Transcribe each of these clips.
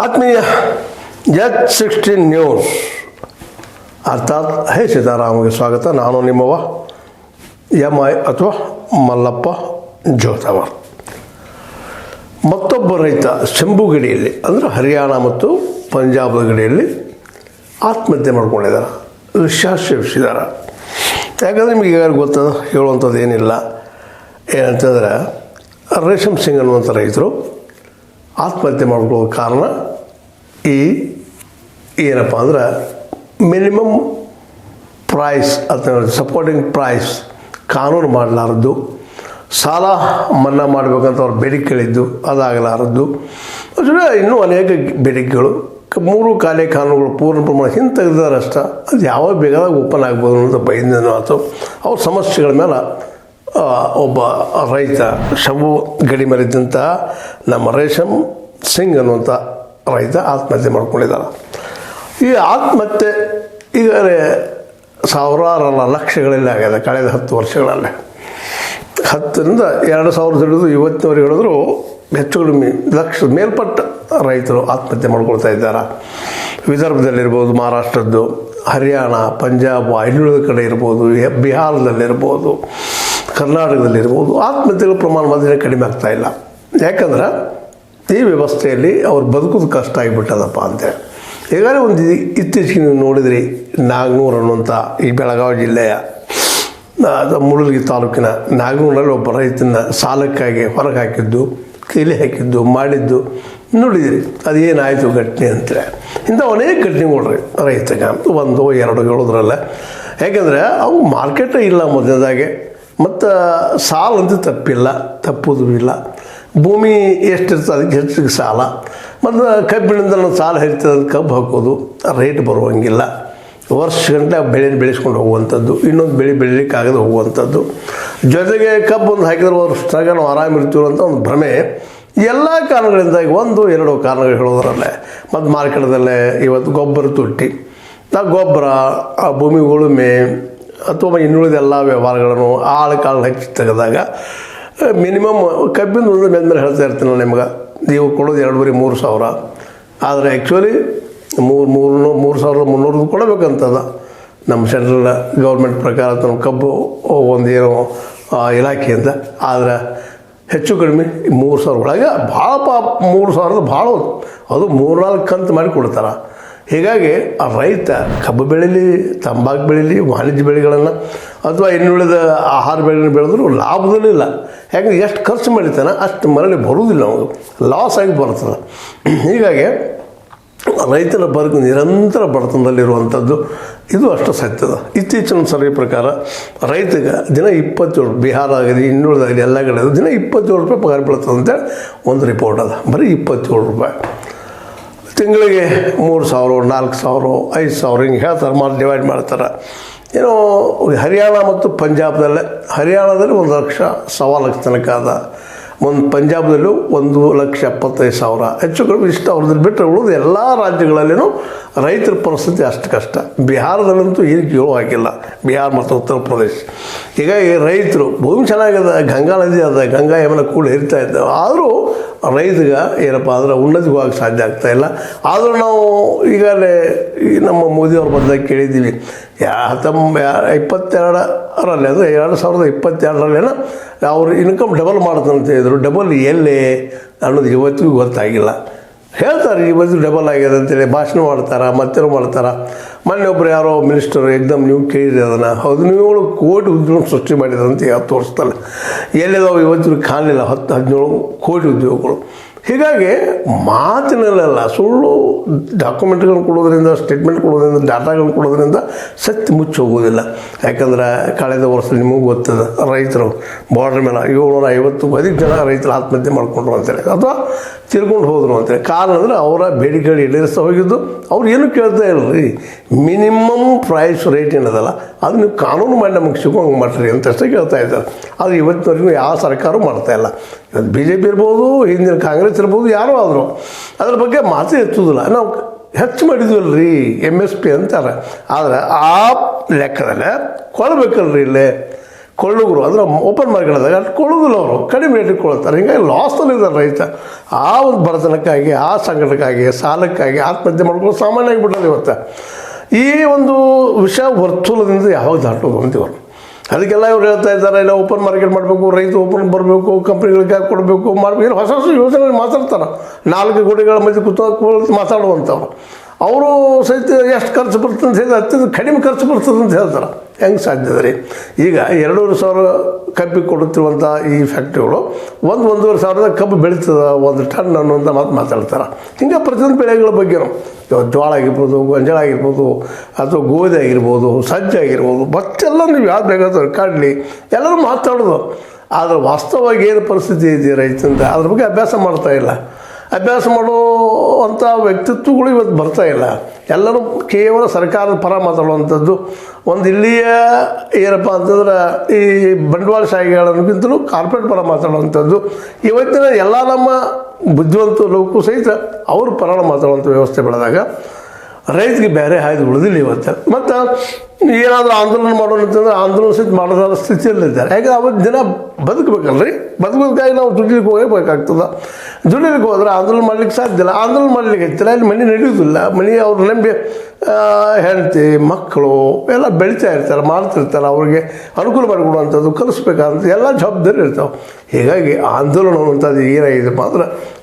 ಆತ್ಮೀಯ H16 news ಅರ್ಥಾತ್ ಹೇ ಸೀತಾರಾಮಗೆ ಸ್ವಾಗತ. ನಾನು ನಿಮ್ಮವ MI ಅಥವಾ ಮಲ್ಲಪ್ಪ ಜೋತವರ್. ಮತ್ತೊಬ್ಬ ರೈತ ಶಂಭು ಗಡಿಯಲ್ಲಿ ಅಂದರೆ ಹರಿಯಾಣ ಮತ್ತು ಪಂಜಾಬ್ ಗಡಿಯಲ್ಲಿ ಆತ್ಮಹತ್ಯೆ ಮಾಡ್ಕೊಂಡಿದ್ದಾರೆ, ವಿಷ ಸೇವಿಸಿದ್ದಾರೆ. ಯಾಕಂದರೆ ನಿಮಗೆ ಈಗಾಗಲೇ ಗೊತ್ತದ, ಹೇಳುವಂಥದ್ದು ಏನಿಲ್ಲ. ಏನಂತಂದರೆ ರೇಷಮ್ ಸಿಂಗ್ ಅನ್ನುವಂಥ ರೈತರು ಆತ್ಮಹತ್ಯೆ ಮಾಡ್ಕೊಳ್ಳೋ ಕಾರಣ ಏನಪ್ಪ ಅಂದ್ರೆ ಮಿನಿಮಮ್ ಪ್ರೈಸ್ ಅಥವಾ ಸಪೋರ್ಟಿಂಗ್ ಪ್ರೈಸ್ ಕಾನೂನು ಮಾಡಲಾರದ್ದು, ಸಾಲ ಮನ್ನಾ ಮಾಡಬೇಕಂತ ಅವ್ರು ಬೇಡಿಕೆಗಳಿದ್ದು ಅದಾಗಲಾರದ್ದು, ಇನ್ನೂ ಅನೇಕ ಬೇಡಿಕೆಗಳು, 3 ಕಾಲೇ ಕಾನೂನುಗಳು ಪೂರ್ಣ ಪ್ರಮಾಣ ಹಿಂತೆಗೆದಾರಷ್ಟ ಅದು ಯಾವಾಗ ಬೇಕಾದಾಗ ಓಪನ್ ಆಗ್ಬೋದು ಅನ್ನೋದು ಬೈದೇನೋ ಅಥವಾ ಅವ್ರ ಸಮಸ್ಯೆಗಳ ಮೇಲೆ ಒಬ್ಬ ರೈತ ಶಂಭು ಗಡಿ ಮೇಲಿದ್ದಂಥ ನಮ್ಮ ರೇಷಮ್ ಸಿಂಗ್ ಅನ್ನುವಂಥ ರೈತ ಆತ್ಮಹತ್ಯೆ ಮಾಡ್ಕೊಂಡಿದ್ದಾರೆ. ಈ ಆತ್ಮಹತ್ಯೆ ಈಗಾಗಲೇ ಸಾವಿರಾರಲ್ಲ ಲಕ್ಷಗಳಲ್ಲಿ ಆಗಿದೆ ಕಳೆದ 10 ವರ್ಷಗಳಲ್ಲಿ. 10ರಿಂದ 2000 ಹಿಡಿದು ಇವತ್ತಿನವರೆಗೆ ಹೇಳಿದ್ರು ಹೆಚ್ಚು ಕಡಿಮೆ ಲಕ್ಷ ಮೇಲ್ಪಟ್ಟ ರೈತರು ಆತ್ಮಹತ್ಯೆ ಮಾಡ್ಕೊಳ್ತಾ ಇದ್ದಾರೆ. ವಿದರ್ಭದಲ್ಲಿರ್ಬೋದು, ಮಹಾರಾಷ್ಟ್ರದ್ದು, ಹರಿಯಾಣ, ಪಂಜಾಬ್, ಇನ್ನುಳಿದ ಕಡೆ ಇರ್ಬೋದು, ಬಿಹಾರದಲ್ಲಿರ್ಬೋದು, ಕರ್ನಾಟಕದಲ್ಲಿರ್ಬೋದು ಆತ್ಮಹತ್ಯೆಗಳ ಪ್ರಮಾಣ ಮಾತ್ರ ಕಡಿಮೆ ಆಗ್ತಾಯಿಲ್ಲ. ಯಾಕಂದ್ರೆ ಈ ವ್ಯವಸ್ಥೆಯಲ್ಲಿ ಅವ್ರು ಬದುಕೋದು ಕಷ್ಟ ಆಗಿಬಿಟ್ಟದಪ್ಪ ಅಂತೇಳಿ. ಈಗಾಗಲೇ ಒಂದು ಇತ್ತೀಚೆಗೆ ನೀವು ನೋಡಿದ್ರಿ, ನಾಗನೂರು ಅನ್ನುವಂಥ ಈ ಬೆಳಗಾವಿ ಜಿಲ್ಲೆಯ ಮುಳಲಗಿ ತಾಲೂಕಿನ ನಾಗನೂರಲ್ಲಿ ಒಬ್ಬ ರೈತನ ಸಾಲಕ್ಕಾಗಿ ಹೊರಗೆ ಹಾಕಿದ್ದು, ಕೈಲಿ ಹಾಕಿದ್ದು, ಮಾಡಿದ್ದು ನೋಡಿದಿರಿ. ಅದೇನಾಯಿತು ಘಟನೆ ಅಂತೇಳಿ. ಇಂಥ ಅನೇಕ ಘಟನೆಗಳು ರೈತಗೆ 1, 2 ಹೇಳೋದ್ರಲ್ಲ. ಯಾಕೆಂದರೆ ಅವು ಮಾರ್ಕೆಟೇ ಇಲ್ಲ ಮೊದಲನೇದಾಗೆ, ಮತ್ತು ಸಾಲ ಅಂತೂ ತಪ್ಪೋದು ಇಲ್ಲ. ಭೂಮಿ ಎಷ್ಟಿರ್ತದೆ ಅದಕ್ಕೆ ಹೆಚ್ಚಿಗೆ ಸಾಲ, ಮತ್ತು ಕಬ್ಬಿನಿಂದ ಸಾಲ ಹೆಚ್ಚಿರ್ತದೆ, ಕಬ್ಬು ಹಾಕೋದು ರೇಟ್ ಬರುವಂಗಿಲ್ಲ. ವರ್ಷಗಂಟೆ ಬೆಳೆಸ್ಕೊಂಡು ಹೋಗುವಂಥದ್ದು, ಇನ್ನೊಂದು ಬೆಳೀಲಿಕ್ಕಾಗದೆ ಹೋಗುವಂಥದ್ದು. ಜೊತೆಗೆ ಕಬ್ಬು ಒಂದು ಹಾಕಿದ್ರೆ ವರ್ಷದಾಗ ನಾವು ಆರಾಮಿರ್ತೀವಿ ಅಂತ ಒಂದು ಭ್ರಮೆ. ಎಲ್ಲ ಕಾರಣಗಳಿಂದಾಗಿ 1, 2 ಕಾರಣಗಳು ಹೇಳೋದ್ರಲ್ಲೇ. ಮತ್ತು ಮಾರ್ಕೆಟ್ದಲ್ಲೇ ಇವತ್ತು ಗೊಬ್ಬರ ತುಟ್ಟಿ, ಗೊಬ್ಬರ, ಭೂಮಿ ಉಳುಮೆ ಅಥವಾ ಇನ್ನುಳಿದ ಎಲ್ಲ ವ್ಯವಹಾರಗಳನ್ನು ಕಾಳು ಹಚ್ಚಿ ತೆಗೆದಾಗ ಮಿನಿಮಮ್ ಕಬ್ಬಿನ ಒಂದು ಮೇಲೆ ಹೇಳ್ತಾ ಇರ್ತೀನಿ ನಿಮ್ಗೆ, ನೀವು ಕೊಡೋದು 2,3 ಸಾವಿರ. ಆದರೆ ಆ್ಯಕ್ಚುಲಿ 3,300 ಕೊಡಬೇಕಂತದ ನಮ್ಮ ಸೆಂಟ್ರಲ್ ಗೌರ್ಮೆಂಟ್ ಪ್ರಕಾರ ನಮ್ಮ ಕಬ್ಬು ಒಂದು ಏನೋ ಇಲಾಖೆಯಿಂದ. ಆದರೆ ಹೆಚ್ಚು ಕಡಿಮೆ 3,000 ಒಳಗೆ ಭಾಳ 3,000 ಭಾಳ, ಅದು 3-4 ಕಂತು ಮಾಡಿ ಕೊಡ್ತಾರೆ. ಹೀಗಾಗಿ ಆ ರೈತ ಕಬ್ಬು ಬೆಳೀಲಿ, ತಂಬಾಕು ಬೆಳೀಲಿ, ವಾಣಿಜ್ಯ ಬೆಳೆಗಳನ್ನು ಅಥವಾ ಇನ್ನುಳಿದ ಆಹಾರ ಬೆಳೆಗಳನ್ನು ಬೆಳೆದ್ರು ಲಾಭದಲ್ಲಿಲ್ಲ. ಯಾಕಂದ್ರೆ ಎಷ್ಟು ಖರ್ಚು ಮಾಡಿತಾನೆ ಅಷ್ಟು ಮರಳಿ ಬರುವುದಿಲ್ಲ, ಅವನು ಲಾಸ್ ಆಗಿ ಬರ್ತದೆ. ಹೀಗಾಗಿ ರೈತರ ಬದುಕು ನಿರಂತರ ಬಡತನದಲ್ಲಿರುವಂಥದ್ದು ಇದು ಅಷ್ಟು ಸತ್ಯದ. ಇತ್ತೀಚಿನ ಸರ್ವೆ ಪ್ರಕಾರ ರೈತಗೆ ದಿನ 27, ಬಿಹಾರ ಆಗಿದೆ, ಇನ್ನುಳಿದಾಗಿದೆ, ಎಲ್ಲ ಕಡೆ ದಿನ 27 ರೂಪಾಯಿ ಪಗಾರ ಬೀಳ್ತದೆ ಅಂತೇಳಿ ಒಂದು ರಿಪೋರ್ಟ್ ಅದ. ಬರೀ 27 ರೂಪಾಯಿ. ತಿಂಗಳಿಗೆ 3,000, 4,000, 5,000 ಹಿಂಗೆ ಹೇಳ್ತಾರೆ, ಡಿವೈಡ್ ಮಾಡ್ತಾರೆ. ಏನೋ ಹರಿಯಾಣ ಮತ್ತು ಪಂಜಾಬ್ದಲ್ಲೇ, ಹರಿಯಾಣದಲ್ಲಿ 1 ಲಕ್ಷ, 1.25 ಲಕ್ಷ ತನಕ ಅದ. ಪಂಜಾಬ್ದಲ್ಲೂ 1,75,000 ಹೆಚ್ಚು ಕಡಿಮೆ ಇಷ್ಟು ಅವ್ರದ್ದು ಬಿಟ್ಟರೆ ಉಳಿದು ಎಲ್ಲ ರಾಜ್ಯಗಳಲ್ಲಿನೂ ರೈತರ ಪರಿಸ್ಥಿತಿ ಅಷ್ಟು ಕಷ್ಟ. ಬಿಹಾರದಲ್ಲಂತೂ ಏನು ಕೇಳೋ ಹಾಕಿಲ್ಲ, ಬಿಹಾರ ಮತ್ತು ಉತ್ತರ ಪ್ರದೇಶ. ಹೀಗಾಗಿ ರೈತರು ಭೂಮಿ ಚೆನ್ನಾಗಿದೆ, ಗಂಗಾ ನದಿ ಅದ, ಗಂಗಾ ಯಮುನಾ ಕೂಡ ಹರಿತಾ ಇದ್ದಾವೆ. ಆದರೂ ರೈತಗೆ ಏನಪ್ಪ ಅಂದ್ರೆ ಉನ್ನತಿಗೆ ಹೋಗಕ್ಕೆ ಸಾಧ್ಯ ಆಗ್ತಾಯಿಲ್ಲ. ಆದರೂ ನಾವು ಈಗಾಗಲೇ ನಮ್ಮ ಮೋದಿಯವ್ರ ಬದಲಾಗಿ ಕೇಳಿದ್ದೀವಿ, 2022ರಲ್ಲಿ ಅಂದರೆ 2022ರಲ್ಲಿ ಅವರು ಇನ್ಕಮ್ ಡಬಲ್ ಮಾಡ್ತಾನಂತ ಹೇಳಿದರು. ಡಬಲ್ ಎಲ್ಲೇ ಅನ್ನೋದು ಇವತ್ತಿಗೂ ಗೊತ್ತಾಗಿಲ್ಲ. ಹೇಳ್ತಾರೆ ಇವತ್ತು ಡಬಲ್ ಆಗಿದೆ ಅಂತೇಳಿ ಭಾಷಣ ಮಾಡ್ತಾರೆ, ಮತ್ತೇನೋ ಮಾಡ್ತಾರೆ. ಮೊನ್ನೆ ಒಬ್ಬರು ಯಾರೋ ಮಿನಿಸ್ಟರ್ ಎಕ್ದಮ್ ನೀವು ಕೇಳಿದ್ರೆ ಅದನ್ನು 17 ಕೋಟಿ ಉದ್ಯೋಗ ಸೃಷ್ಟಿ ಮಾಡಿದಂತೆ 10 ವರ್ಷದಲ್ಲಿ. ಎಲ್ಲಿದಾವೆ ಇವತ್ತು ಕಾಣಲಿಲ್ಲ 10-17 ಕೋಟಿ ಉದ್ಯೋಗಗಳು. ಹೀಗಾಗಿ ಮಾತಿನಲ್ಲೆಲ್ಲ ಸುಳ್ಳು ಡಾಕ್ಯುಮೆಂಟ್ಗಳನ್ನು ಕೊಡೋದ್ರಿಂದ, ಸ್ಟೇಟ್ಮೆಂಟ್ ಕೊಡೋದ್ರಿಂದ, ಡಾಟಾಗಳನ್ನು ಕೊಡೋದ್ರಿಂದ ಸತ್ಯ ಮುಚ್ಚಿ ಹೋಗೋದಿಲ್ಲ. ಯಾಕಂದ್ರೆ ಕಳೆದ ವರ್ಷ ನಿಮಗೂ ಗೊತ್ತದ, ರೈತರು ಬಾರ್ಡ್ರ್ ಮೇಲೆ 750ಕ್ಕೂ ಅಧಿಕ ಜನ ರೈತರು ಆತ್ಮಹತ್ಯೆ ಮಾಡಿಕೊಂಡ್ರು ಅಂತೇಳಿ ಅಥವಾ ತಿರ್ಕೊಂಡು ಹೋದರು ಅಂತೇಳಿ. ಕಾರಣ ಅಂದರೆ ಅವರ ಬೇಡಿಕೆಗಳು ಈಡೇರಿಸ್ತಾ ಹೋಗಿದ್ದು. ಅವ್ರು ಏನೂ ಕೇಳ್ತಾ ಇಲ್ಲರಿ, ಮಿನಿಮಮ್ ಪ್ರೈಸ್ ರೇಟ್ ಏನದಲ್ಲ ಅದು ನೀವು ಕಾನೂನು ಮಾಡಿ ನಮಗೆ ಸಿಗೋಂಗೆ ಮಾಡಿರಿ ಅಂತಷ್ಟೇ ಕೇಳ್ತಾ ಇದ್ದಾರೆ. ಅದು ಇವತ್ತಿನವರೆಗೂ ಯಾವ ಸರ್ಕಾರವೂ ಮಾಡ್ತಾಯಿಲ್ಲ. ಇವತ್ತು BJP ಇರ್ಬೋದು, ಹಿಂದಿನ ಕಾಂಗ್ರೆಸ್ ಇರ್ಬೋದು, ಯಾರೋ ಆದರೂ ಅದ್ರ ಬಗ್ಗೆ ಮಾತೇ ಎತ್ತುವುದಿಲ್ಲ. ನಾವು ಹೆಚ್ಚು ಮಾಡಿದ್ವಲ್ರಿ MSP ಅಂತಾರೆ. ಆದರೆ ಆ ಲೆಕ್ಕದಲ್ಲೇ ಕೊಡಬೇಕಲ್ರಿ, ಇಲ್ಲೇ ಕೊಳ್ಳುಗರು ಅಂದ್ರೆ ಓಪನ್ ಮಾರ್ಕೆಟ್ದಾಗ ಅಲ್ಲಿ ಕೊಳ್ಳೋದಿಲ್ಲ ಅವರು, ಕಡಿಮೆ ರೇಟಿಗೆ ಕೊಳ್ತಾರೆ. ಹೀಗಾಗಿ ಲಾಸ್ನಲ್ಲಿದ್ದಾರೆ ರೈತ. ಆ ಒಂದು ಬಡತನಕ್ಕಾಗಿ, ಆ ಸಂಕಟಕ್ಕಾಗಿ, ಸಾಲಕ್ಕಾಗಿ ಆತ್ಮಹತ್ಯೆ ಮಾಡ್ಕೊಂಡು ಸಾಮಾನ್ಯ ಆಗಿಬಿಟ್ಟದೆ ಇವತ್ತು. ಈ ಒಂದು ವಿಷಯ ವರ್ತೂಲದಿಂದ ಯಾವಾಗ ದಾಟೋದು ಅಂತೀವರು. ಅದಕ್ಕೆಲ್ಲ ಇವ್ರು ಹೇಳ್ತಾ ಇದ್ದಾರೆ, ಇಲ್ಲ ಓಪನ್ ಮಾರ್ಕೆಟ್ ಮಾಡಬೇಕು, ರೈತ ಓಪನ್ ಬರಬೇಕು, ಕಂಪ್ನಿಗಳಿಗೆ ಕೊಡಬೇಕು, ಮಾಡಬೇಕು, ಹೊಸ ಹೊಸ ಯೋಜನೆ ಮಾತಾಡ್ತಾರೆ. 4 ಗೋಡೆಗಳ ಮಧ್ಯೆ ಕೂತು ಮಾತಾಡುವಂಥವ್ರು. ಅವರು ಸಹಿತ ಎಷ್ಟು ಖರ್ಚು ಬರ್ತದೆ ಅಂತ ಹೇಳಿದ್ರೆ ಅತ್ಯಂತ ಕಡಿಮೆ ಖರ್ಚು ಬರ್ತದೆ ಅಂತ ಹೇಳ್ತಾರೆ. ಹೆಂಗೆ ಸಾಧ್ಯ ರೀ? ಈಗ 2,500 ಕಬ್ಬಿಗೆ ಕೊಡುತ್ತಿರುವಂಥ ಈ ಫ್ಯಾಕ್ಟ್ರಿಗಳು 1,500 ಸಾವಿರದ ಕಬ್ಬು ಬೆಳೀತದೆ 1 ಟನ್ ಅನ್ನುವಂಥ ಮಾತಾಡ್ತಾರೆ. ಹಿಂಗೆ ಪ್ರತಿಯೊಂದು ಬೆಳೆಗಳ ಬಗ್ಗೆನೂ ಜೋಳ ಆಗಿರ್ಬೋದು, ಗೊಂಜಾಳ ಆಗಿರ್ಬೋದು, ಅಥವಾ ಗೋಧಿ ಆಗಿರ್ಬೋದು, ಸಜ್ಜೆ ಆಗಿರ್ಬೋದು, ಮತ್ತೆಲ್ಲ ನೀವು ಯಾವ್ದು ಬೇಕಾದ್ರೆ ಕಡ್ಲಿ ಎಲ್ಲರೂ ಮಾತಾಡೋದು. ಆದರೆ ವಾಸ್ತವವಾಗಿ ಏನು ಪರಿಸ್ಥಿತಿ ಇದೆ ರೈತಂತ ಅದ್ರ ಬಗ್ಗೆ ಅಭ್ಯಾಸ ಮಾಡ್ತಾಯಿಲ್ಲ. ಅಭ್ಯಾಸ ಮಾಡುವಂಥ ವ್ಯಕ್ತಿತ್ವಗಳು ಇವತ್ತು ಬರ್ತಾಯಿಲ್ಲ. ಎಲ್ಲರೂ ಕೇವಲ ಸರ್ಕಾರದ ಪರ ಮಾತಾಡುವಂಥದ್ದು. ಒಂದು ಇಲ್ಲಿಯ ಏನಪ್ಪ ಅಂತಂದ್ರೆ ಈ ಬಂಡವಾಳಶಾಹಿಗಳನ್ನಿಂತಲೂ ಕಾರ್ಪೊರೇಟ್ ಪರ ಮಾತಾಡುವಂಥದ್ದು. ಇವತ್ತಿನ ಎಲ್ಲ ನಮ್ಮ ಬುದ್ಧಿವಂತ ಲೋಕಕ್ಕೂ ಸಹಿತ ಅವರು ಪರ ಮಾತಾಡುವಂಥ ವ್ಯವಸ್ಥೆ ಬೆಳೆದಾಗ ರೈತರಿಗೆ ಬೇರೆ ಹಾಯ್ದು ಉಳಿದಿಲ್ಲ ಇವತ್ತು. ಮತ್ತು ಏನಾದರೂ ಆಂದೋಲನ ಮಾಡೋಣ ಅಂತಂದ್ರೆ ಆಂದೋಲನ ಸಹಿತ ಮಾಡೋದಾದ ಸ್ಥಿತಿಯಲ್ಲಿದ್ದಾರೆ. ಯಾಕಂದ್ರೆ ಅವತ್ತು ದಿನ ಬದುಕಬೇಕಲ್ರಿ. ಬದುಕೋದಕ್ಕಾಗಿ ನಾವು ದುಡಿಲಿಕ್ಕೆ ಹೋಗಬೇಕಾಗ್ತದೆ. ದುಡಿಲಿಕ್ಕೆ ಹೋದ್ರೆ ಆಂದೋಲನ ಮಾಡ್ಲಿಕ್ಕೆ ಸಾಧ್ಯ ಇಲ್ಲ. ಆಂದೋಲನ ಮಾಡ್ಲಿಕ್ಕೆ ಹತ್ತಿರ ಇಲ್ಲಿ ಮನೆ ನಡೆಯೋದಿಲ್ಲ. ಮನೆ ಅವ್ರು ನಂಬಿ ಹೆಂಡತಿ ಮಕ್ಕಳು ಎಲ್ಲ ಬೆಳೀತಾ ಇರ್ತಾರೆ, ಮಾಡ್ತಿರ್ತಾರೆ. ಅವ್ರಿಗೆ ಅನುಕೂಲ ಮಾಡಿಕೊಡುವಂಥದ್ದು, ಕಲಿಸ್ಬೇಕಾದಂಥ ಎಲ್ಲ ಜವಾಬ್ದಾರಿ ಇರ್ತಾವೆ. ಹೀಗಾಗಿ ಆಂದೋಲನ ಅನ್ನುವಂಥದ್ದು ಏನಾಗಿದೆ ಮಾತ್ರ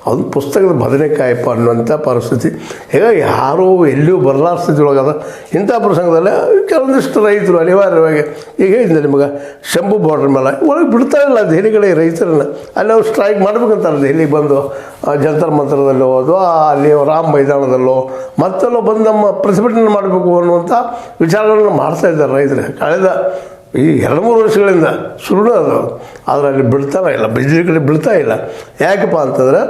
ಅದು ಪುಸ್ತಕದ ಬದನೆಕಾಯಪ್ಪ ಅನ್ನುವಂಥ ಪರಿಸ್ಥಿತಿ. ಹೀಗಾಗಿ ಯಾರೂ ಎಲ್ಲಿಯೂ ಬರಲಾರ ಸ್ಥಿತಿ ಒಳಗದ. ಇಂಥ ಪ್ರಸಂಗದಲ್ಲೇ ಕೆಲವೊಂದಿಷ್ಟು ರೈತರು ಅನಿವಾರ್ಯವಾಗಿ ಈಗ ಹೇಳಿದ್ದೆ ನಿಮಗೆ, ಶಂಭು ಬಾರ್ಡ್ರ್ ಮೇಲೆ ಒಳಗೆ ಬಿಡ್ತಾ ಇಲ್ಲ ದೆಹಲಿಗಳೇ ರೈತರನ್ನ. ಅಲ್ಲಿ ಅವ್ರು ಸ್ಟ್ರೈಕ್ ಮಾಡ್ಬೇಕಂತಾರೆ. ದೆಹಲಿಗೆ ಬಂದು ಜಂತರ್ ಮಂತ್ರದಲ್ಲೋ ಅಥವಾ ಅಲ್ಲಿ ರಾಮ್ ಮೈದಾನದಲ್ಲೋ ಮತ್ತೆಲ್ಲೋ ಬಂದು ನಮ್ಮ ಪ್ರತಿಭಟನೆ ಮಾಡಬೇಕು ಅನ್ನುವಂಥ ವಿಚಾರಗಳನ್ನು ಮಾಡ್ತಾ ಇದ್ದಾರೆ ರೈತರು. ಕಳೆದ ಈ 2-3 ವರ್ಷಗಳಿಂದ ಶುರು ಅದು. ಆದರೆ ಅಲ್ಲಿ ಬಿಡ್ತಾನೆ ಇಲ್ಲ, ಬಿಜಲಿ ಕಡೆ ಬಿಡ್ತಾ ಇಲ್ಲ. ಯಾಕಪ್ಪ ಅಂತಂದರೆ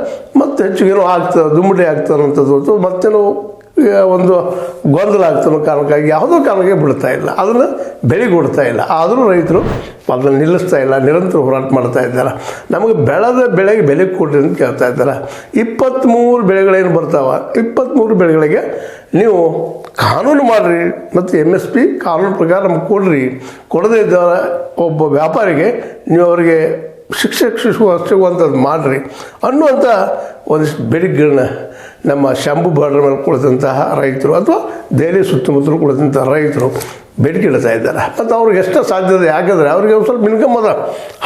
ಮತ್ತೆ ಹೆಚ್ಚಿಗೇನೋ ಆಗ್ತದೆ, ದುಮ್ಮಡಿ ಆಗ್ತದೆ ಅನ್ನೋಂಥದ್ದು, ಮತ್ತೇನೋ ಒಂದು ಗೊಂದಲ ಆಗ್ತನೋ ಕಾರಣಕ್ಕಾಗಿ ಯಾವುದೋ ಕಾರಣಕ್ಕೆ ಬಿಡ್ತಾ ಇಲ್ಲ, ಅದನ್ನು ಬೆಳೆಗೊಡ್ತಾ ಇಲ್ಲ. ಆದರೂ ರೈತರು ಅದನ್ನು ನಿಲ್ಲಿಸ್ತಾ ಇಲ್ಲ, ನಿರಂತರ ಹೋರಾಟ ಮಾಡ್ತಾ ಇದ್ದಾರೆ. ನಮಗೆ ಬೆಳೆದ ಬೆಳೆಗೆ ಬೆಲೆ ಕೊಡ್ರಿ ಅಂತ ಕೇಳ್ತಾ ಇದ್ದಾರೆ. 23 ಬೆಳೆಗಳೇನು ಬರ್ತಾವೆ, 23 ಬೆಳೆಗಳಿಗೆ ನೀವು ಕಾನೂನು ಮಾಡಿರಿ ಮತ್ತು MSP ಕಾನೂನು ಪ್ರಕಾರ ನಮ್ಗೆ ಕೊಡ್ರಿ. ಕೊಡದೇ ಇದ್ದವರ ಒಬ್ಬ ವ್ಯಾಪಾರಿಗೆ ನೀವು ಅವರಿಗೆ ಶಿಕ್ಷಿಸುವಂಥದ್ದು ಮಾಡಿರಿ ಅನ್ನುವಂಥ ಒಂದಿಷ್ಟು ಬೇಡಿಕೆಗಳನ್ನ ನಮ್ಮ ಶಂಭು ಬಾರ್ಡರ್ ಮೇಲೆ ಕುಳಿತಂತಹ ರೈತರು ಅಥವಾ ದೆಹಲಿ ಸುತ್ತಮುತ್ತಲು ಕುಳಿತಂತಹ ರೈತರು ಬೇಡಿಕೆ ಇಡ್ತಾ ಇದ್ದಾರೆ. ಮತ್ತು ಅವ್ರಿಗೆ ಎಷ್ಟು ಸಾಧ್ಯತೆ, ಯಾಕಂದರೆ ಅವ್ರಿಗೆ ಒಂದು ಸ್ವಲ್ಪ ಇನ್ಕಮ್ ಅದ.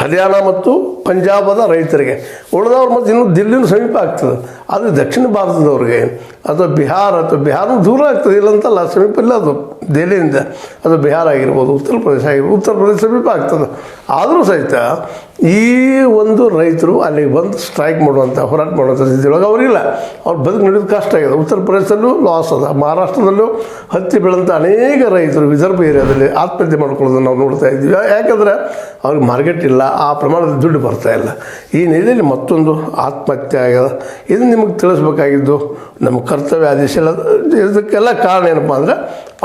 ಹರಿಯಾಣ ಮತ್ತು ಪಂಜಾಬದ ರೈತರಿಗೆ, ಉಳಿದವ್ರು ಮತ್ತು ಇನ್ನೂ ದಿಲ್ಲಿನ ಸಮೀಪ ಆಗ್ತದೆ. ಅದು ದಕ್ಷಿಣ ಭಾರತದವ್ರಿಗೆ ಅಥವಾ ಬಿಹಾರ ದೂರ ಆಗ್ತದೆ, ಇಲ್ಲಂತಲ್ಲ, ಸಮೀಪ ಇಲ್ಲ ಅದು ದೆಹಲಿಯಿಂದ. ಅದು ಬಿಹಾರ ಆಗಿರ್ಬೋದು, ಉತ್ತರ ಪ್ರದೇಶ ಆಗಿರ್ಬೋದು, ಉತ್ತರ ಪ್ರದೇಶ ಸಮೀಪ ಆಗ್ತದೆ. ಆದರೂ ಸಹಿತ ಈ ಒಂದು ರೈತರು ಅಲ್ಲಿಗೆ ಬಂದು ಸ್ಟ್ರೈಕ್ ಮಾಡುವಂಥ, ಹೋರಾಟ ಮಾಡುವಂಥ ಸ್ಥಿತಿಯೊಳಗೆ ಅವರಿಲ್ಲ. ಅವ್ರು ಬದುಕು ನಡೆಯೋದು ಕಷ್ಟ ಆಗಿದೆ. ಉತ್ತರ ಪ್ರದೇಶದಲ್ಲೂ ಲಾಸ್ ಅದ, ಮಹಾರಾಷ್ಟ್ರದಲ್ಲೂ ಹತ್ತಿ ಬೆಳೆದಂಥ ಅನೇಕ ರೈತರು ವಿದರ್ಭ ಏರಿಯಾದಲ್ಲಿ ಆತ್ಮಹತ್ಯೆ ಮಾಡ್ಕೊಳ್ಳೋದನ್ನು ನಾವು ನೋಡ್ತಾ ಇದ್ದೀವಿ. ಯಾಕಂದರೆ ಅವ್ರಿಗೆ ಮಾರ್ಕೆಟ್ ಇಲ್ಲ, ಆ ಪ್ರಮಾಣದ ದುಡ್ಡು ಬರ್ತಾಯಿಲ್ಲ. ಈ ನಿಟ್ಟಿನಲ್ಲಿ ಮತ್ತೊಂದು ಆತ್ಮಹತ್ಯೆ ಆಗ್ಯದ. ಇದು ನಿಮಗೆ ತಿಳಿಸ್ಬೇಕಾಗಿದ್ದು ನಮ್ಮ ಕರ್ತವ್ಯ ಆದೇಶ ಎಲ್ಲ. ಇದಕ್ಕೆಲ್ಲ ಕಾರಣ ಏನಪ್ಪ ಅಂದರೆ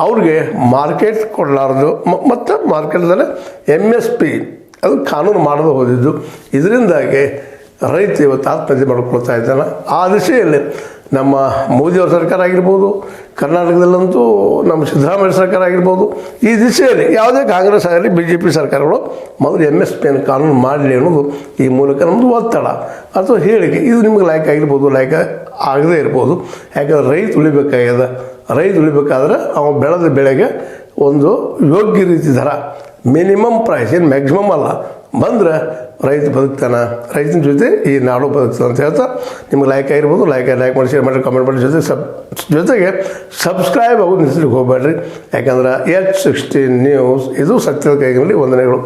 ಅವ್ರಿಗೆ ಮಾರ್ಕೆಟ್ ಕೊಡಲಾರ್ದು ಮತ್ತು ಮಾರ್ಕೆಟ್ದಲ್ಲಿ MSP ಅದು ಕಾನೂನು ಮಾಡದೆ ಹೋದಿದ್ದು. ಇದರಿಂದಾಗಿ ರೈತ ಇವತ್ತು ಆತ್ಮಹತ್ಯೆ ಮಾಡ್ಕೊಳ್ತಾ ಇದ್ದಾನೆ. ಆ ದಿಶೆಯಲ್ಲಿ ನಮ್ಮ ಮೋದಿಯವ್ರ ಸರ್ಕಾರ ಆಗಿರ್ಬೋದು, ಕರ್ನಾಟಕದಲ್ಲಂತೂ ನಮ್ಮ ಸಿದ್ದರಾಮಯ್ಯ ಸರ್ಕಾರ ಆಗಿರ್ಬೋದು, ಈ ದಿಶೆಯಲ್ಲಿ ಯಾವುದೇ ಕಾಂಗ್ರೆಸ್ ಆಗಲಿ BJP ಸರ್ಕಾರಗಳು ಮೊದಲು MSPಯನ್ನು ಕಾನೂನು ಮಾಡಲಿ ಅನ್ನೋದು ಈ ಮೂಲಕ ನಮ್ಮದು ಒತ್ತಡ ಅಥವಾ ಹೇಳಿಕೆ. ಇದು ನಿಮಗೆ ಲೈಕ್ ಆಗಿರ್ಬೋದು, ಲೈಕ್ ಆಗದೇ ಇರ್ಬೋದು. ಯಾಕಂದರೆ ರೈತ ಉಳಿಬೇಕಾಗ್ಯದ. ರೈತ ಉಳಿಬೇಕಾದ್ರೆ ಅವ ಬೆಳೆದ ಬೆಳೆಗೆ ಒಂದು ಯೋಗ್ಯ ರೀತಿ ದರ, ಮಿನಿಮಮ್ ಪ್ರೈಸ್, ಏನು ಮ್ಯಾಕ್ಸಿಮಮ್ ಅಲ್ಲ, ಬಂದರೆ ರೈತ ಬದುಕ್ತಾನೆ, ರೈತನ ಜೊತೆ ಈ ನಾಡು ಬದುಕ್ತಾನೆ ಅಂತ ಹೇಳ್ತಾ ನಿಮ್ಗೆ ಲೈಕ್ ಆಗಿರ್ಬೋದು, ಲೈಕ್ ಮಾಡಿ, ಶೇರ್ ಮಾಡಿ, ಕಮೆಂಟ್ ಮಾಡಿ, ಜೊತೆಗೆ ಸಬ್ಸ್ಕ್ರೈಬ್ ಆಗೋದು ನಿಲ್ಲಿಸ್ಲಿಕ್ಕೆ ಹೋಗಬೇಡ್ರಿ. ಯಾಕಂದ್ರೆ H16 ನ್ಯೂಸ್ ಇದು ಸತ್ಯದ ಕೈಗಳಲ್ಲಿ ವಂದನೆಗಳು.